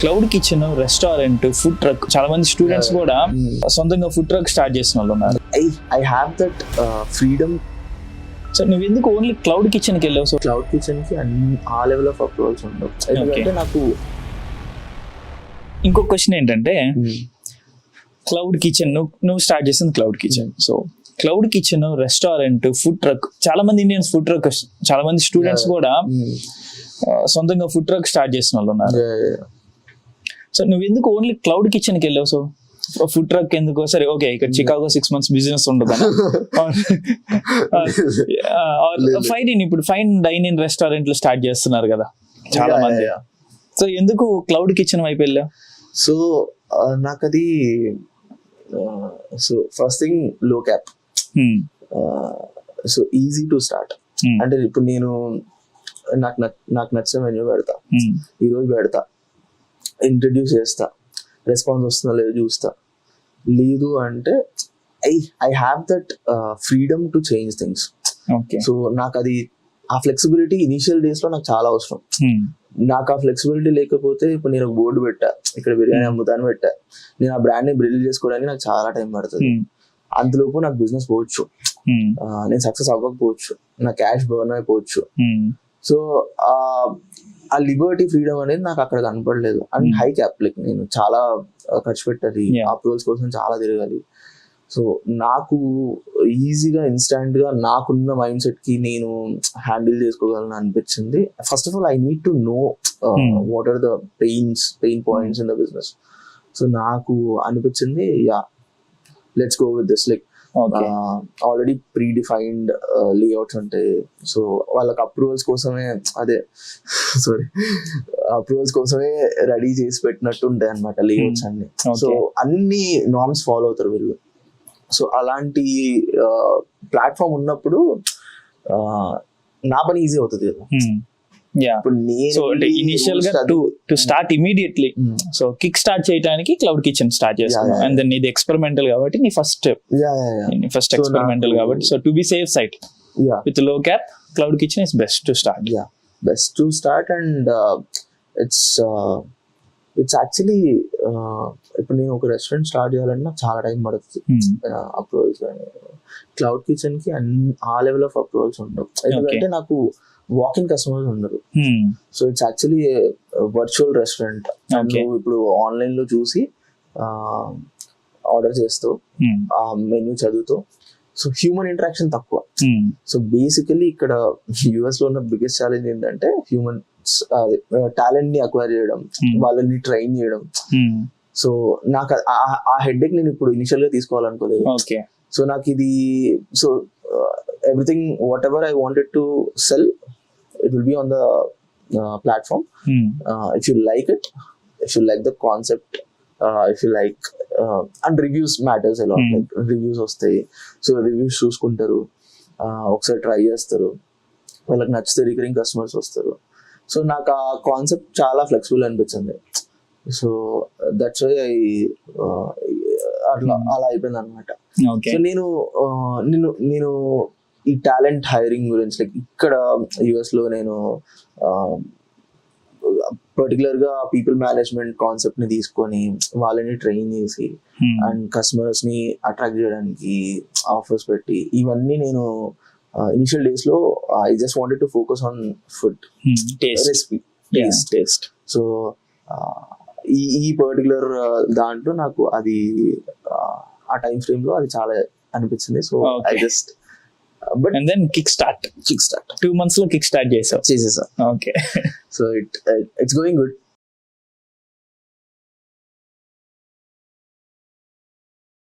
Cloud kitchen, restaurant, food truck, చాలా మంది students కూడా సొంతంగా ఫుడ్ ట్రక్ స్టార్ట్ చేసిన వాళ్ళు ఉన్నారు. I have that freedom. So నువ్వు ఎందుకు ఓన్లీ క్లౌడ్ కిచెన్ కి వెళ్ళావు? సో క్లౌడ్ కిచెన్ కి ఆ లెవెల్ ఆఫ్ అప్రూవల్స్ ఉండవు. ఎందుకంటే నాకు ఇంకొక క్వశ్చన్ ఏంటంటే, క్లౌడ్ కిచెన్ నువ్వు స్టార్ట్ చేసింది cloud kitchen. So cloud kitchen, restaurant, food truck, చాలా మంది ఇండియన్స్ ఫుడ్ ట్రక్, చాలా మంది స్టూడెంట్స్ కూడా సొంతంగా ఫుడ్ ట్రక్ స్టార్ట్ చేసిన వాళ్ళు ఉన్నారు. సో నువ్వు ఎందుకు ఓన్లీ క్లౌడ్ కిచెన్ కి వెళ్ళావు? సో ఫుడ్ ట్రక్ ఎందుకు? సరే ఓకే, ఇక్కడ చికాగో 6 months బిజినెస్ ఉండదు. ఇప్పుడు ఫైన్ డైన్ ఇన్ రెస్టారెంట్లు స్టార్ట్ చేస్తున్నారు కదా చాలా మంది. సో ఎందుకు క్లౌడ్ కిచెన్ వైపు వెళ్ళావు? సో నాకు అది సో ఫస్ట్ థింగ్ లో cap, so easy to start. అంటే ఇప్పుడు నేను నాకు నచ్చిన మెన్యూ పెడతా, ఈరోజు పెడతా, ఇంట్రడ్యూస్ చేస్తా, రెస్పాన్స్ వస్తుందా లేదో చూస్తా. లేదు అంటే I have that freedom to change things. So నాకు అది ఆ ఫ్లెక్సిబిలిటీ ఇనిషియల్ డేస్ లో నాకు చాలా అవసరం. నాకు ఆ ఫ్లెక్సిబిలిటీ లేకపోతే ఇప్పుడు నేను ఒక బోర్డు పెట్టా, ఇక్కడ బిర్యానీ అమ్ముతాను పెట్టా, నేను ఆ బ్రాండ్ ని బిల్డ్ చేసుకోవడానికి నాకు చాలా టైం పడుతుంది. అంతలోపు నాకు బిజినెస్ పోవచ్చు, నేను సక్సెస్ అవ్వకపోవచ్చు, నా క్యాష్ బర్న్ అయిపోవచ్చు. సో ఆ లిబర్టీ, ఫ్రీడమ్ అనేది నాకు అక్కడ కనపడలేదు. అండ్ హై క్యాప్, లైక్ నేను చాలా ఖర్చు పెట్టాలి, అప్రూవల్స్ కోసం చాలా తిరగాలి. సో నాకు ఈజీగా ఇన్స్టాంట్ గా నాకున్న మైండ్ సెట్ కి నేను హ్యాండిల్ చేసుకోగలను అనిపించింది. First of all I need to know what are the pain points in the business. So నాకు అనిపించింది, yeah let's go with this. Like already predefined layouts ఉంటాయి. సో వాళ్ళకి అప్రూవల్స్ కోసమే approvals కోసమే రెడీ చేసి పెట్టినట్టు ఉంటాయి అనమాట లేఅవుట్స్ అన్ని. సో అన్ని నార్మ్స్ ఫాలో అవుతారు వీళ్ళు. సో అలాంటి ప్లాట్ఫామ్ ఉన్నప్పుడు నా పని ఈజీ అవుతుంది కదా. ఇనిషియల్ గా to start immediately, so kick start చేయడానికి క్లౌడ్ కిచెన్ స్టార్ట్ చేస్తాను. అండ్ దెన్ ఇది ఎక్స్పెరిమెంటల్ కాబట్టి నీ ఫస్ట్ ఎక్స్పెరిమెంటల్ కాబట్టి, so to be safe side with లో cap, cloud kitchen is best to start. And it's actually ఇప్పుడు నేను ఒక రెస్టారెంట్ స్టార్ట్ చేయాలంటే నాకు చాలా టైం పడుతుంది. అప్రూవల్స్ క్లౌడ్ కిచెన్ కి ఆ లెవెల్ ఆఫ్ అప్రూవల్స్ ఉండవు. ఎందుకంటే నాకు వాకింగ్ కస్టమర్స్ ఉండరు. So it's actually virtual restaurant. నువ్వు ఇప్పుడు ఆన్లైన్ లో చూసి ఆర్డర్ చేస్తూ ఆ మెన్యూ చదువుతూ, సో హ్యూమన్ ఇంటరాక్షన్ తక్కువ. సో బేసికలీ ఇక్కడ యుఎస్ లో ఉన్న బిగ్గెస్ట్ ఛాలెంజ్ ఏంటంటే హ్యూమన్ టాలెంట్ ని అక్వైర్ చేయడం, వాళ్ళని ట్రైన్ చేయడం. సో నాకు ఆ హెడ్ఏక్ నేను ఇప్పుడు ఇనిషియల్ గా తీసుకోవాలనుకోలేదు. సో నాకు ఇది everything, whatever I wanted to sell, it will be on the platform. If you like it, if you like the concept, if you like, and reviews matters a lot. Like reviews వస్తాయి, so reviews చూసుకుంటారు, ఒకసారి try చేస్తారు, వాళ్ళకి నచ్చితే recurring customers వస్తారు. So నాకు ఆ concept చాలా ఫ్లెక్సిబుల్ అనిపించింది. సో దట్స్ వై అలా అయిపోయింది అనమాట. సో నేను ఈ టాలెంట్ హైరింగ్ గురించి, లైక్ ఇక్కడ యుఎస్ లో నేను పర్టికులర్ గా పీపుల్ మేనేజ్మెంట్ కాన్సెప్ట్ ని తీసుకొని వాళ్ళని ట్రైన్ చేసి అండ్ కస్టమర్స్ ని అట్రాక్ట్ చేయడానికి ఆఫర్స్ పెట్టి, ఇవన్నీ నేను ఇనిషియల్ డేస్ లో I just wanted to focus on food, recipe, taste. So ఈ పర్టికులర్ దాంట్లో నాకు అది ఆ టైం ఫ్రేమ్ లో అది చాలా అనిపించింది. So I just but and then kick start 2 months లో కిక్ స్టార్ట్ చేసా. Okay, so it's going good.